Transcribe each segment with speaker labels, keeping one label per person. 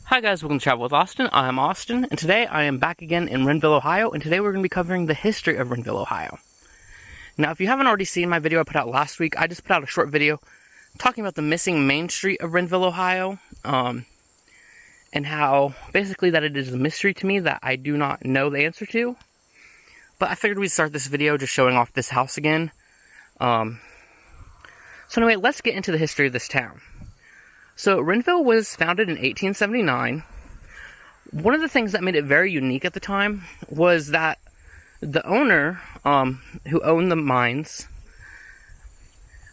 Speaker 1: Hi guys, welcome to Travel with Austin. I'm Austin, and today I am back again in Rendville, Ohio, and today we're going to be covering the history of Rendville, Ohio. Now, if you haven't already seen my video I put out last week, I just put out a short video talking about the missing main street of Rendville, Ohio, and how basically that it is a mystery to me that I do not know the answer to. But I figured we'd start this video just showing off this house again. So anyway, let's get into the history of this town. So, Rendville was founded in 1879. One of the things that made it very unique at the time was that the owner, who owned the mines,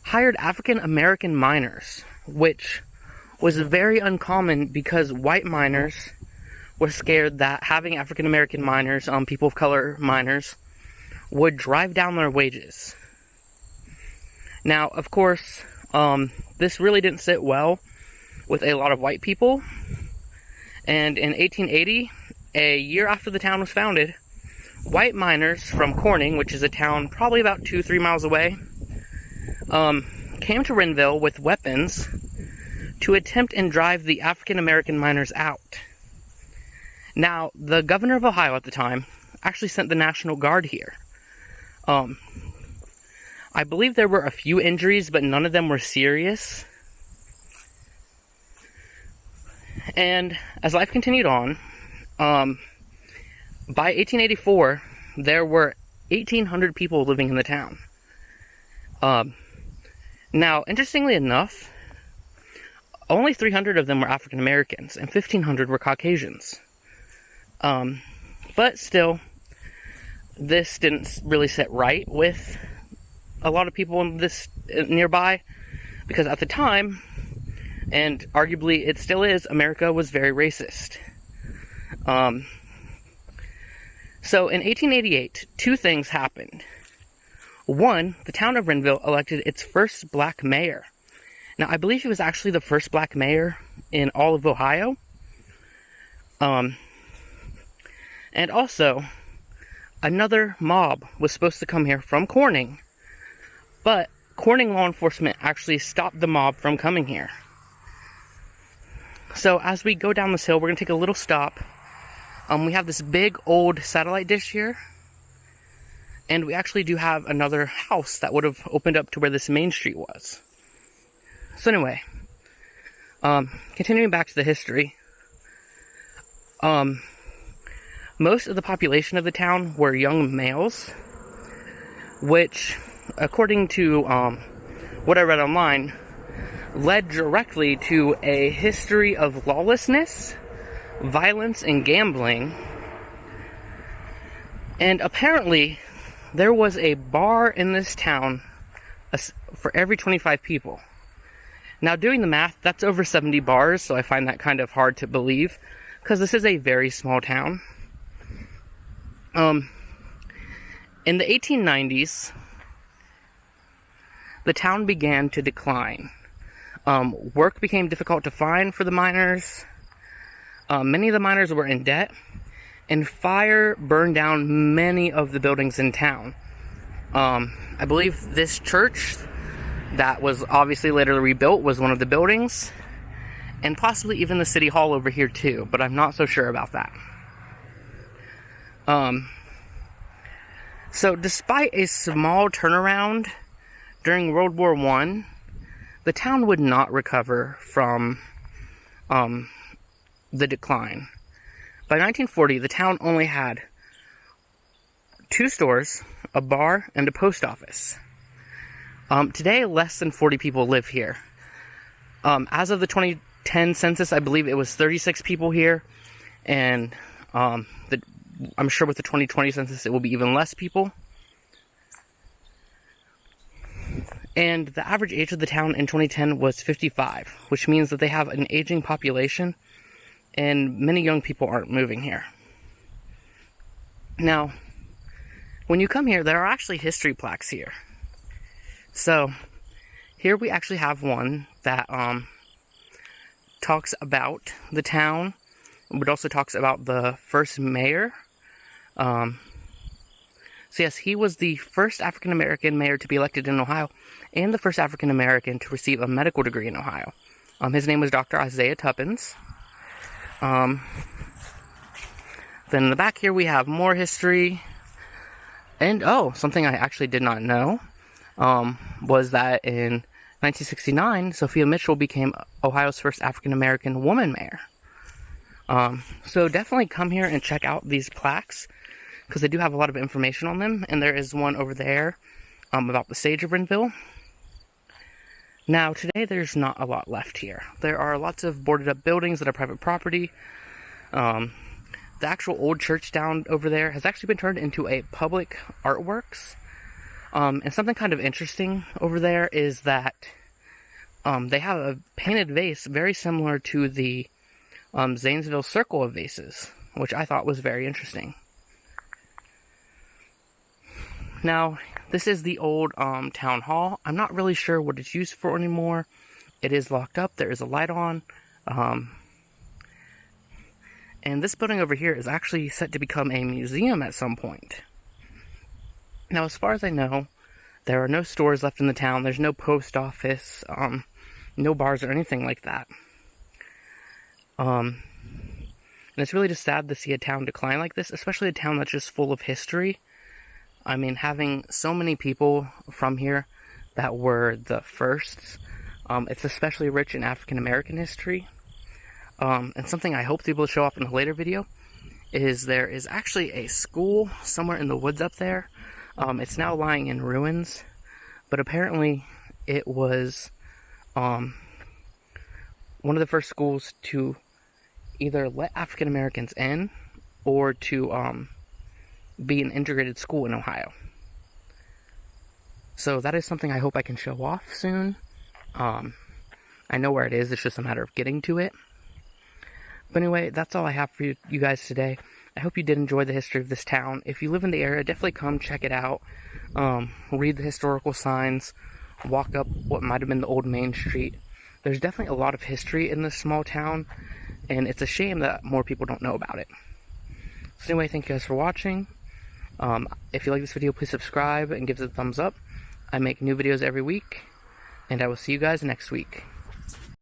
Speaker 1: hired African American miners, which was very uncommon because white miners were scared that having African American miners, people of color miners, would drive down their wages. Now, of course, this really didn't sit well with a lot of white people, and in 1880, a year after the town was founded, white miners from Corning, which is a town probably about 2-3 miles away, came to Rendville with weapons to attempt and drive the African American miners out. Now, the governor of Ohio at the time actually sent the National Guard here. I believe there were a few injuries, but none of them were serious. And as life continued on, by 1884, there were 1,800 people living in the town. Now, interestingly enough, only 300 of them were African Americans, and 1,500 were Caucasians. But still, this didn't really sit right with a lot of people in this nearby, because at the time, and arguably it still is, America was very racist. So in 1888, two things happened. One, the town of Rendville elected its first black mayor. Now, I believe he was actually the first black mayor in all of Ohio. And also, another mob was supposed to come here from Corning, but Corning law enforcement actually stopped the mob from coming here. So as we go down this hill, we're going to take a little stop. We have this big old satellite dish here. And we actually do have another house that would have opened up to where this main street was. So anyway, continuing back to the history. Most of the population of the town were young males, which, according to what I read online, led directly to a history of lawlessness, violence, and gambling. And apparently, there was a bar in this town for every 25 people. Now, doing the math, that's over 70 bars, so I find that kind of hard to believe, because this is a very small town. In the 1890s, the town began to decline. Work became difficult to find for the miners. Many of the miners were in debt, and fire burned down many of the buildings in town. I believe this church that was obviously later rebuilt was one of the buildings, and possibly even the city hall over here too, but I'm not so sure about that. So despite a small turnaround during World War I, the town would not recover from the decline. By 1940, the town only had 2 stores, a bar, and a post office. Today, less than 40 people live here. As of the 2010 census, I believe it was 36 people here, and I'm sure with the 2020 census, it will be even less people. And the average age of the town in 2010 was 55, which means that they have an aging population, and many young people aren't moving here. Now, when you come here, there are actually history plaques here. So, here we actually have one that talks about the town, but also talks about the first mayor. So yes, he was the first African American mayor to be elected in Ohio, and the first African American to receive a medical degree in Ohio. His name was Dr. Isaiah Tuppence. Then in the back here we have more history. And something I actually did not know was that in 1969, Sophia Mitchell became Ohio's first African-American woman mayor. So definitely come here and check out these plaques, because they do have a lot of information on them. And there is one over there about the sage of Rendville. Now, today there's not a lot left here. There are lots of boarded up buildings that are private property. The actual old church down over there has actually been turned into a public artworks. And something kind of interesting over there is that they have a painted vase very similar to the Zanesville Circle of Vases, which I thought was very interesting. Now, this is the old town hall. I'm not really sure what it's used for anymore. It is locked up. There is a light on. And this building over here is actually set to become a museum at some point. Now, as far as I know, there are no stores left in the town. There's no post office, no bars or anything like that. And it's really just sad to see a town decline like this, especially a town that's just full of history. I mean, having so many people from here that were the firsts, it's especially rich in African-American history. And something I hope to be able to show off in a later video is there is actually a school somewhere in the woods up there. It's now lying in ruins, but apparently it was one of the first schools to either let African Americans in or to be an integrated school in Ohio. So that is something I hope I can show off soon. I know where it is, it's just a matter of getting to it. But anyway, that's all I have for you guys today. I hope you did enjoy the history of this town. If you live in the area, definitely come check it out. Read the historical signs. Walk up what might have been the old Main Street. There's definitely a lot of history in this small town, and it's a shame that more people don't know about it. So anyway, thank you guys for watching. If you like this video, please subscribe and give it a thumbs up. I make new videos every week, and I will see you guys next week.